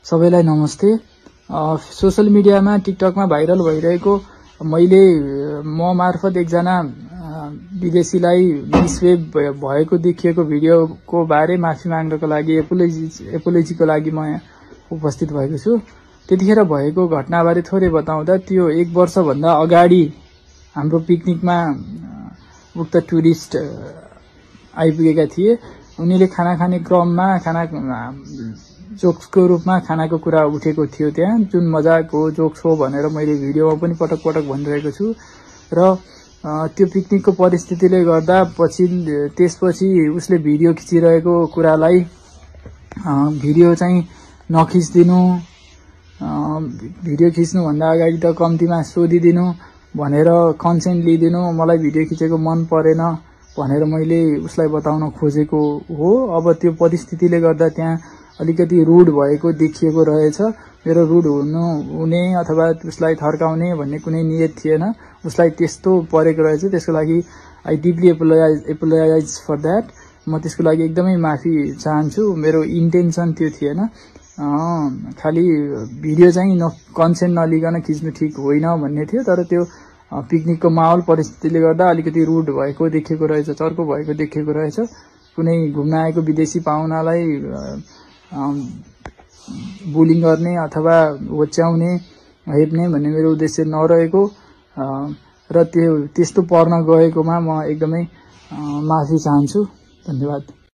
सबैलाई नमस्ते। सोशल मिडियामा टिकटकमा भाइरल भइरहेको मैले म मार्फत एकजना विदेशीलाई मिसवेब भएको देखिएको भिडियोको बारे माफी माग्नको लागि एपोलोजीको लागि म यहाँ उपस्थित भएको छु। त्यतिखेर भएको घटनाबारे थोरै बताउँदा त्यो 1 वर्षभन्दा अगाडि हाम्रो पिकनिकमा उक्त टुरिस्ट आइपुगेका थिए। उनीले खाना खाने क्रममा जोक्सको रूपमा खानाको कुरा उठेको थियो त्यहाँ, जुन मजाक हो जोक्स हो भनेर मैले भिडियोमा पनि पटक पटक भनिरहेको छु। र त्यो पिकनिकको परिस्थितिले गर्दा त्यसपछि उसले भिडियो खिचिरहेको कुरालाई भिडियो चाहिँ नखिच्दिनु, भिडियो खिच्नुभन्दा अगाडि त कम्तीमा सोधिदिनु भनेर कन्सेन्ट लिइदिनु, मलाई भिडियो खिचेको मन परेन भनेर मैले उसलाई बताउन खोजेको हो। अब त्यो परिस्थितिले गर्दा त्यहाँ अलिकति रुड भएको देखिएको रहेछ। मेरो रुड हुने अथवा उसलाई थर्काउने भन्ने कुनै नियत थिएन, उसलाई त्यस्तो परेको रहेछ। त्यसको लागि I deeply apologize for that. म त्यसको लागि एकदमै माफी चाहन्छु। मेरो इन्टेन्सन त्यो थिएन। खालि भिडियो चाहिँ कन्सेन्ट नलिकन खिच्नु ठिक होइन भन्ने थियो। तर त्यो पिकनिकको माहौल परिस्थितिले गर्दा अलिकति रुड भएको देखिएको रहेछ, चर्को भएको देखिएको रहेछ। कुनै घुम्न आएको विदेशी पाहुनालाई बुलिङ गर्ने अथवा होच्याउने, हेप्ने भन्ने मेरो उद्देश्य नरहेको र त्यस्तो पर्न गएकोमा म एकदमै माफी चाहन्छु। धन्यवाद।